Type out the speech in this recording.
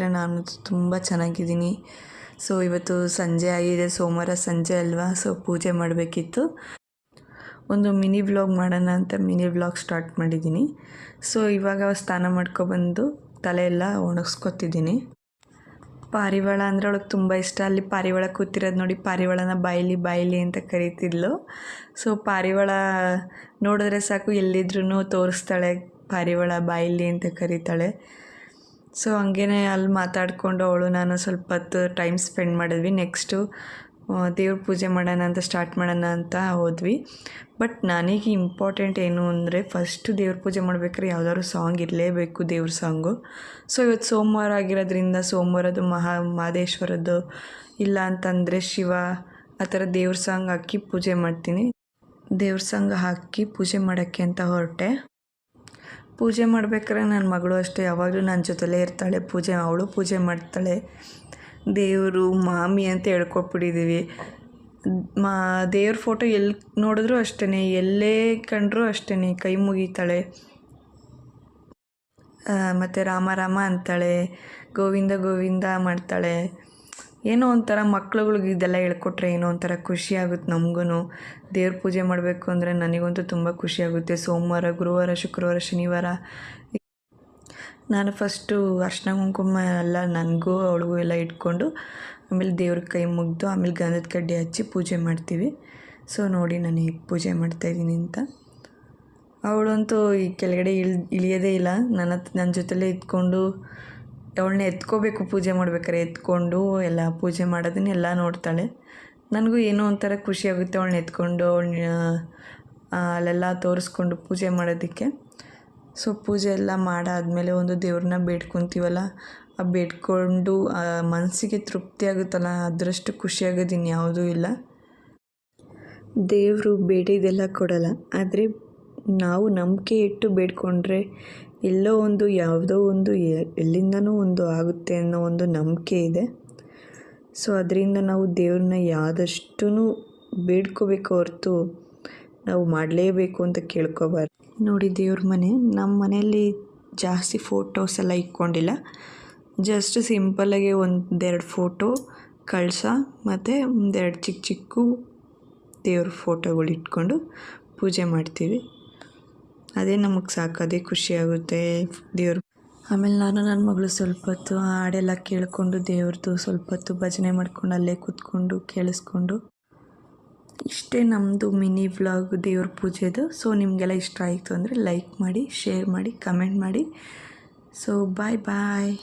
ನಾನು ತುಂಬ ಚೆನ್ನಾಗಿದ್ದೀನಿ. ಸೊ ಇವತ್ತು ಸಂಜೆ ಆಗಿದೆ, ಸೋಮವಾರ ಸಂಜೆ ಅಲ್ವಾ, ಸೊ ಪೂಜೆ ಮಾಡಬೇಕಿತ್ತು. ಒಂದು ಮಿನಿ ವ್ಲಾಗ್ ಮಾಡೋಣ ಅಂತ ಮಿನಿ ವ್ಲಾಗ್ ಸ್ಟಾರ್ಟ್ ಮಾಡಿದ್ದೀನಿ. ಸೊ ಇವಾಗ ಸ್ನಾನ ಮಾಡ್ಕೊಬಂದು ತಲೆ ಎಲ್ಲ ಒಣಗಿಸ್ಕೊತಿದ್ದೀನಿ. ಪಾರಿವಾಳ ಅಂದರೆ ಅವಳಿಗೆ ತುಂಬ ಇಷ್ಟ. ಅಲ್ಲಿ ಪಾರಿವಾಳ ಕೂತಿರೋದು ನೋಡಿ, ಪಾರಿವಾಳನ ಬಾಯಿಲಿ ಬಾಯಿಲಿ ಅಂತ ಕರೀತಿದ್ಲು. ಸೊ ಪಾರಿವಾಳ ನೋಡಿದ್ರೆ ಸಾಕು ಎಲ್ಲಿದ್ರೂ ತೋರಿಸ್ತಾಳೆ, ಪಾರಿವಾಳ ಬಾಯಿಲಿ ಅಂತ ಕರೀತಾಳೆ. ಸೊ ಹಂಗೇ ಅಲ್ಲಿ ಮಾತಾಡಿಕೊಂಡು ಅವಳು ನಾನು ಸ್ವಲ್ಪ ಹೊತ್ತು ಟೈಮ್ ಸ್ಪೆಂಡ್ ಮಾಡಿದ್ವಿ. ನೆಕ್ಸ್ಟು ದೇವ್ರ ಪೂಜೆ ಮಾಡೋಣ ಅಂತ ಸ್ಟಾರ್ಟ್ ಮಾಡೋಣ ಅಂತ ಹೋದ್ವಿ. ಬಟ್ ನನಗೆ ಇಂಪಾರ್ಟೆಂಟ್ ಏನು ಅಂದರೆ, ಫಸ್ಟು ದೇವ್ರ ಪೂಜೆ ಮಾಡ್ಬೇಕಾದ್ರೆ ಯಾವ್ದಾದ್ರು ಸಾಂಗ್ ಇರಲೇಬೇಕು, ದೇವ್ರ ಸಾಂಗು. ಸೊ ಇವತ್ತು ಸೋಮವಾರ ಆಗಿರೋದ್ರಿಂದ ಸೋಮವಾರದ್ದು ಮಹದೇಶ್ವರದ್ದು ಇಲ್ಲ ಅಂತಂದರೆ ಶಿವ ಆ ಥರ ದೇವ್ರ ಸಾಂಗ್ ಹಾಕಿ ಪೂಜೆ ಮಾಡ್ತೀನಿ. ದೇವ್ರ ಸಾಂಗ್ ಹಾಕಿ ಪೂಜೆ ಮಾಡೋಕ್ಕೆ ಅಂತ ಹೊರಟೆ. ಪೂಜೆ ಮಾಡ್ಬೇಕಾದ್ರೆ ನನ್ನ ಮಗಳು ಅಷ್ಟೇ ಯಾವಾಗಲೂ ನನ್ನ ಜೊತೆಲೇ ಇರ್ತಾಳೆ. ಅವಳು ಪೂಜೆ ಮಾಡ್ತಾಳೆ. ದೇವರು ಮಾಮಿ ಅಂತ ಹೇಳ್ಕೊಟ್ಬಿಟ್ಟಿದ್ದೀವಿ. ದೇವ್ರ ಫೋಟೋ ಎಲ್ಲಿ ನೋಡಿದ್ರೂ ಅಷ್ಟೇ, ಎಲ್ಲೇ ಕಂಡ್ರೂ ಅಷ್ಟೇ ಕೈ ಮುಗಿತಾಳೆ. ಮತ್ತು ರಾಮ ರಾಮ ಅಂತಾಳೆ, ಗೋವಿಂದ ಗೋವಿಂದ ಮಾಡ್ತಾಳೆ. ಏನೋ ಒಂಥರ ಮಕ್ಳುಗಳಿಗೆ ಇದೆಲ್ಲ ಹೇಳ್ಕೊಟ್ರೆ ಏನೋ ಒಂಥರ ಖುಷಿ ಆಗುತ್ತೆ ನಮಗೂ. ದೇವ್ರ ಪೂಜೆ ಮಾಡಬೇಕು ಅಂದರೆ ನನಗಂತೂ ತುಂಬ ಖುಷಿಯಾಗುತ್ತೆ. ಸೋಮವಾರ, ಗುರುವಾರ, ಶುಕ್ರವಾರ, ಶನಿವಾರ ನಾನು ಫಸ್ಟು ಅರ್ಶಿನ ಕುಂಕುಮ ಎಲ್ಲ ನನಗೂ ಅವಳಿಗೂ ಎಲ್ಲ ಇಟ್ಕೊಂಡು ಆಮೇಲೆ ದೇವ್ರಿಗೆ ಕೈ ಮುಗಿದು ಆಮೇಲೆ ಗಂಧದ ಕಡ್ಡಿ ಹಚ್ಚಿ ಪೂಜೆ ಮಾಡ್ತೀವಿ. ಸೊ ನೋಡಿ ನಾನು ಹೇಗೆ ಪೂಜೆ ಮಾಡ್ತಾಯಿದ್ದೀನಿ ಅಂತ. ಅವಳಂತೂ ಈ ಕೆಳಗಡೆ ಇಳಿಯೋದೇ ಇಲ್ಲ. ನನ್ನ ಜೊತೆಲೇ ಇದ್ಕೊಂಡು ಅವಳನ್ನ ಎತ್ಕೋಬೇಕು, ಪೂಜೆ ಮಾಡ್ಬೇಕಾದ್ರೆ ಎತ್ಕೊಂಡು ಎಲ್ಲ ಪೂಜೆ ಮಾಡೋದನ್ನೆಲ್ಲ ನೋಡ್ತಾಳೆ. ನನಗೂ ಏನೋ ಒಂಥರ ಖುಷಿಯಾಗುತ್ತೆ ಅವಳನ್ನ ಎತ್ಕೊಂಡು ಅಲ್ಲೆಲ್ಲ ತೋರಿಸ್ಕೊಂಡು ಪೂಜೆ ಮಾಡೋದಕ್ಕೆ. ಸೊ ಪೂಜೆ ಎಲ್ಲ ಮಾಡಾದಮೇಲೆ ಒಂದು ದೇವ್ರನ್ನ ಬೇಡ್ಕೊತೀವಲ್ಲ, ಆ ಬೇಡ್ಕೊಂಡು ಮನಸ್ಸಿಗೆ ತೃಪ್ತಿ ಆಗುತ್ತಲ್ಲ, ಅದರಷ್ಟು ಖುಷಿಯಾಗೋದು ಇನ್ಯಾವುದೂ ಇಲ್ಲ. ದೇವರು ಬೇಡಿದೆಲ್ಲ ಕೊಡಲ್ಲ, ಆದರೆ ನಾವು ನಂಬಿಕೆ ಇಟ್ಟು ಬೇಡ್ಕೊಂಡ್ರೆ ಎಲ್ಲೋ ಒಂದು ಯಾವುದೋ ಒಂದು ಎಲ್ಲಿಂದನೂ ಒಂದು ಆಗುತ್ತೆ ಅನ್ನೋ ಒಂದು ನಂಬಿಕೆ ಇದೆ. ಸೊ ಅದರಿಂದ ನಾವು ದೇವ್ರನ್ನ ಆದಷ್ಟು ಬೇಡ್ಕೋಬೇಕು ಹೊರತು ನಾವು ಮಾಡಲೇಬೇಕು ಅಂತ ಕೇಳ್ಕೊಬಾರ್ದು. ನೋಡಿ ದೇವ್ರ ಮನೆ, ನಮ್ಮ ಮನೆಯಲ್ಲಿ ಜಾಸ್ತಿ ಫೋಟೋಸ್ ಎಲ್ಲ ಇಟ್ಕೊಂಡಿಲ್ಲ. ಜಸ್ಟ್ ಸಿಂಪಲ್ಲಾಗಿ ಒಂದೆರಡು ಫೋಟೋ, ಕಳಶ ಮತ್ತು ಒಂದೆರಡು ಚಿಕ್ಕ ಚಿಕ್ಕ ದೇವ್ರ ಫೋಟೋಗಳು ಇಟ್ಕೊಂಡು ಪೂಜೆ ಮಾಡ್ತೀವಿ. ಅದೇ ನಮಗೆ ಸಾಕು, ಅದೇ ಖುಷಿಯಾಗುತ್ತೆ ದೇವ್ರು. ಆಮೇಲೆ ನಾನು ನನ್ನ ಮಗಳು ಸ್ವಲ್ಪ ಹೊತ್ತು ಹಾಡೆಲ್ಲ ಕೇಳಿಕೊಂಡು ದೇವ್ರದ್ದು ಸ್ವಲ್ಪ ಹೊತ್ತು ಭಜನೆ ಮಾಡ್ಕೊಂಡು ಅಲ್ಲೇ ಕೂತ್ಕೊಂಡು ಕೇಳಿಸ್ಕೊಂಡು, ಇಷ್ಟೇ ನಮ್ಮದು ಮಿನಿ ವ್ಲಾಗ್ ದೇವ್ರ ಪೂಜೆದು. ಸೊ ನಿಮಗೆಲ್ಲ ಇಷ್ಟ ಆಯಿತು ಅಂದರೆ ಲೈಕ್ ಮಾಡಿ, ಶೇರ್ ಮಾಡಿ, ಕಮೆಂಟ್ ಮಾಡಿ. ಸೊ ಬಾಯ್ ಬಾಯ್.